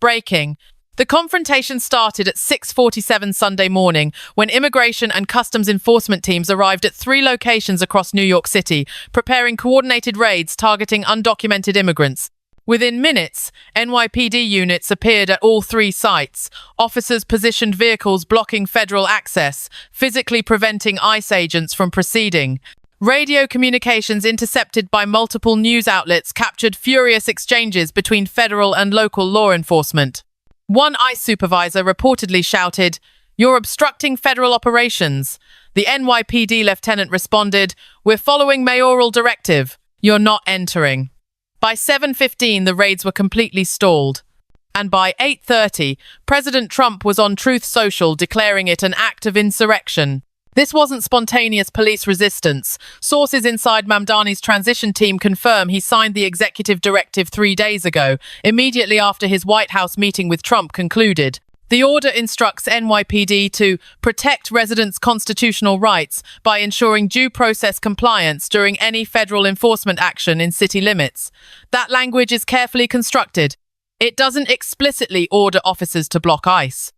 Breaking. The confrontation started at 6:47 Sunday morning when immigration and customs enforcement teams arrived at 3 locations across New York City, preparing coordinated raids targeting undocumented immigrants. Within minutes, NYPD units appeared at all 3 sites. Officers positioned vehicles blocking federal access, physically preventing ICE agents from proceeding. Radio communications intercepted by multiple news outlets captured furious exchanges between federal and local law enforcement. One ICE supervisor reportedly shouted, "You're obstructing federal operations." The NYPD lieutenant responded, "We're following mayoral directive. You're not entering." By 7:15, the raids were completely stalled. And by 8:30, President Trump was on Truth Social declaring it an act of insurrection. This wasn't spontaneous police resistance. Sources inside Mamdani's transition team confirm he signed the executive directive 3 days ago, immediately after his White House meeting with Trump concluded. The order instructs NYPD to protect residents' constitutional rights by ensuring due process compliance during any federal enforcement action in city limits. That language is carefully constructed. It doesn't explicitly order officers to block ICE.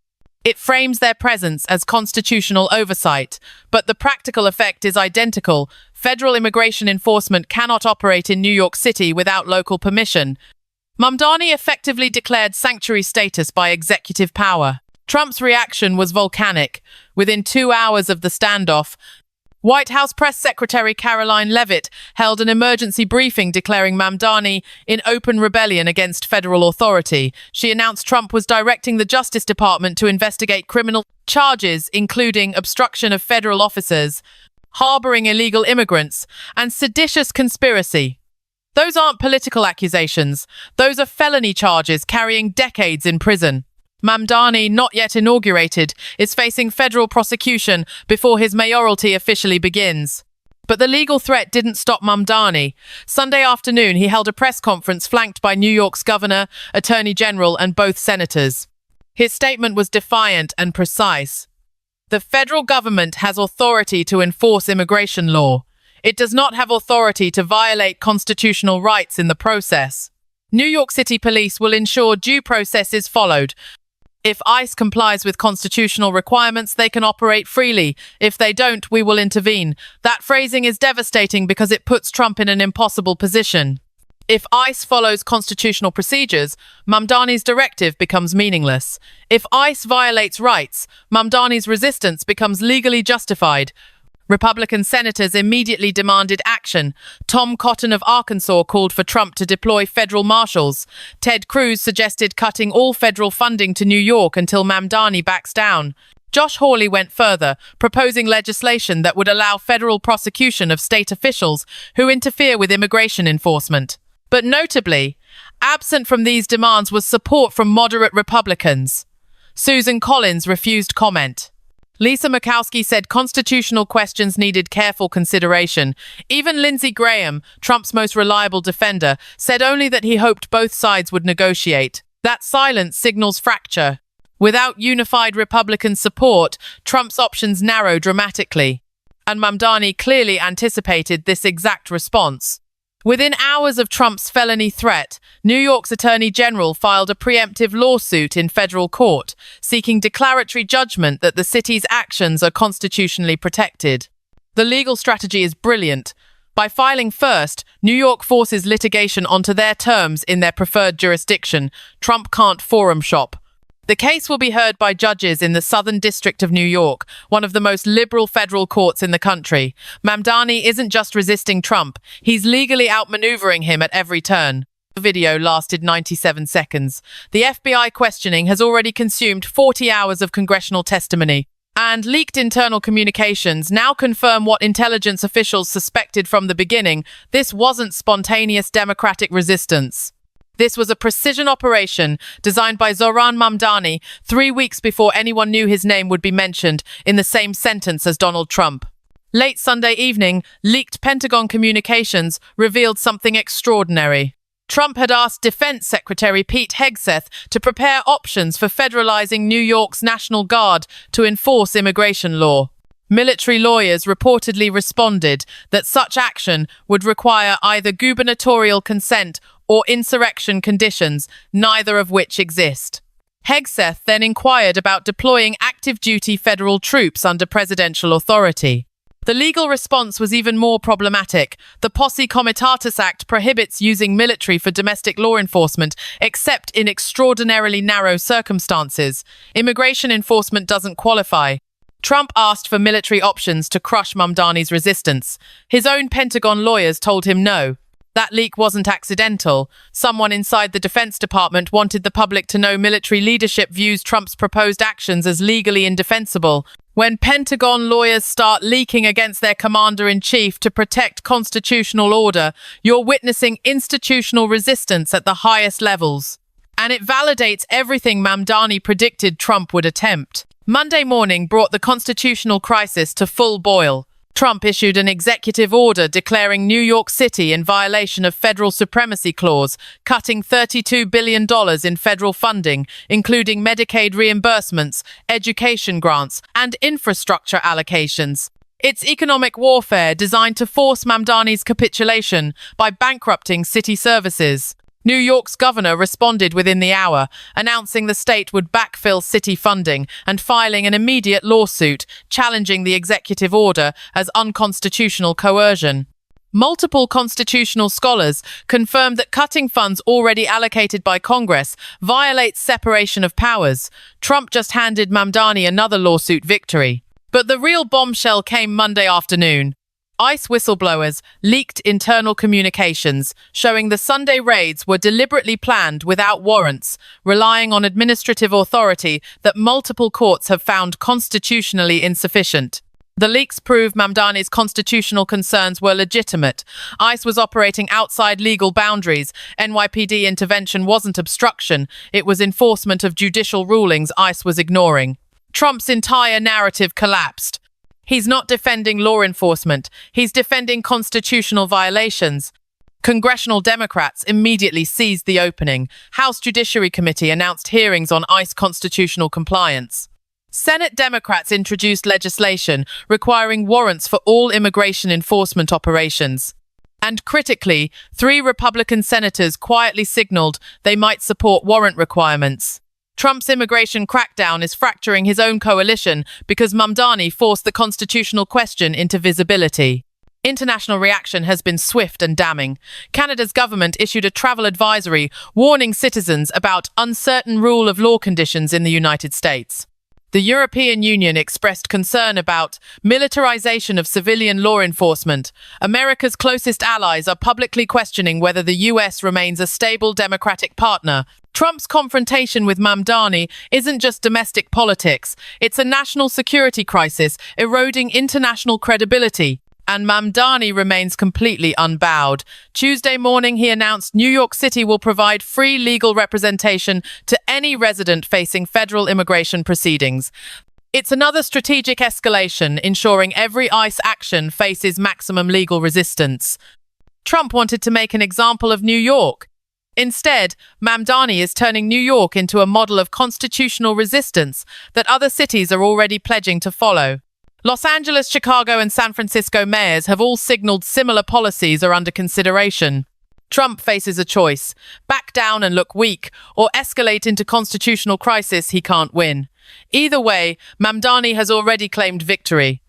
It frames their presence as constitutional oversight, but the practical effect is identical. Federal immigration enforcement cannot operate in New York City without local permission. Mamdani effectively declared sanctuary status by executive power. Trump's reaction was volcanic. Within 2 hours of the standoff, White House Press Secretary Caroline Leavitt held an emergency briefing declaring Mamdani in open rebellion against federal authority. She announced Trump was directing the Justice Department to investigate criminal charges, including obstruction of federal officers, harboring illegal immigrants, and seditious conspiracy. Those aren't political accusations. Those are felony charges carrying decades in prison. Mamdani, not yet inaugurated, is facing federal prosecution before his mayoralty officially begins. But the legal threat didn't stop Mamdani. Sunday afternoon, he held a press conference flanked by New York's governor, attorney general, and both senators. His statement was defiant and precise. The federal government has authority to enforce immigration law. It does not have authority to violate constitutional rights in the process. New York City Police will ensure due process is followed. If ICE complies with constitutional requirements, they can operate freely. If they don't, we will intervene. That phrasing is devastating because it puts Trump in an impossible position. If ICE follows constitutional procedures, Mamdani's directive becomes meaningless. If ICE violates rights, Mamdani's resistance becomes legally justified. Republican senators immediately demanded action. Tom Cotton of Arkansas called for Trump to deploy federal marshals. Ted Cruz suggested cutting all federal funding to New York until Mamdani backs down. Josh Hawley went further, proposing legislation that would allow federal prosecution of state officials who interfere with immigration enforcement. But notably, absent from these demands was support from moderate Republicans. Susan Collins refused comment. Lisa Murkowski said constitutional questions needed careful consideration. Even Lindsey Graham, Trump's most reliable defender, said only that he hoped both sides would negotiate. That silence signals fracture. Without unified Republican support, Trump's options narrow dramatically. And Mamdani clearly anticipated this exact response. Within hours of Trump's felony threat, New York's Attorney General filed a preemptive lawsuit in federal court, seeking declaratory judgment that the city's actions are constitutionally protected. The legal strategy is brilliant. By filing first, New York forces litigation onto their terms in their preferred jurisdiction. Trump can't forum shop. The case will be heard by judges in the Southern District of New York, one of the most liberal federal courts in the country. Mamdani isn't just resisting Trump, he's legally outmaneuvering him at every turn. The video lasted 97 seconds. The FBI questioning has already consumed 40 hours of congressional testimony. And leaked internal communications now confirm what intelligence officials suspected from the beginning. This wasn't spontaneous democratic resistance. This was a precision operation designed by Zohran Mamdani 3 weeks before anyone knew his name would be mentioned in the same sentence as Donald Trump. Late Sunday evening, leaked Pentagon communications revealed something extraordinary. Trump had asked Defense Secretary Pete Hegseth to prepare options for federalizing New York's National Guard to enforce immigration law. Military lawyers reportedly responded that such action would require either gubernatorial consent or insurrection conditions, neither of which exist. Hegseth then inquired about deploying active-duty federal troops under presidential authority. The legal response was even more problematic. The Posse Comitatus Act prohibits using military for domestic law enforcement, except in extraordinarily narrow circumstances. Immigration enforcement doesn't qualify. Trump asked for military options to crush Mamdani's resistance. His own Pentagon lawyers told him no. That leak wasn't accidental. Someone inside the Defense Department wanted the public to know military leadership views Trump's proposed actions as legally indefensible. When Pentagon lawyers start leaking against their commander-in-chief to protect constitutional order, you're witnessing institutional resistance at the highest levels. And it validates everything Mamdani predicted Trump would attempt. Monday morning brought the constitutional crisis to full boil. Trump issued an executive order declaring New York City in violation of federal supremacy clause, cutting $32 billion in federal funding, including Medicaid reimbursements, education grants, and infrastructure allocations. It's economic warfare designed to force Mamdani's capitulation by bankrupting city services. New York's governor responded within the hour, announcing the state would backfill city funding and filing an immediate lawsuit challenging the executive order as unconstitutional coercion. Multiple constitutional scholars confirmed that cutting funds already allocated by Congress violates separation of powers. Trump just handed Mamdani another lawsuit victory. But the real bombshell came Monday afternoon. ICE whistleblowers leaked internal communications showing the Sunday raids were deliberately planned without warrants, relying on administrative authority that multiple courts have found constitutionally insufficient. The leaks prove Mamdani's constitutional concerns were legitimate. ICE was operating outside legal boundaries. NYPD intervention wasn't obstruction, it was enforcement of judicial rulings ICE was ignoring. Trump's entire narrative collapsed. He's not defending law enforcement. He's defending constitutional violations. Congressional Democrats immediately seized the opening. House Judiciary Committee announced hearings on ICE constitutional compliance. Senate Democrats introduced legislation requiring warrants for all immigration enforcement operations. And critically, 3 Republican senators quietly signaled they might support warrant requirements. Trump's immigration crackdown is fracturing his own coalition because Mamdani forced the constitutional question into visibility. International reaction has been swift and damning. Canada's government issued a travel advisory warning citizens about uncertain rule of law conditions in the United States. The European Union expressed concern about militarization of civilian law enforcement. America's closest allies are publicly questioning whether the US remains a stable democratic partner. Trump's confrontation with Mamdani isn't just domestic politics, it's a national security crisis, eroding international credibility. And Mamdani remains completely unbowed. Tuesday morning, he announced New York City will provide free legal representation to any resident facing federal immigration proceedings. It's another strategic escalation, ensuring every ICE action faces maximum legal resistance. Trump wanted to make an example of New York. Instead, Mamdani is turning New York into a model of constitutional resistance that other cities are already pledging to follow. Los Angeles, Chicago, and San Francisco mayors have all signaled similar policies are under consideration. Trump faces a choice: back down and look weak, or escalate into constitutional crisis he can't win. Either way, Mamdani has already claimed victory.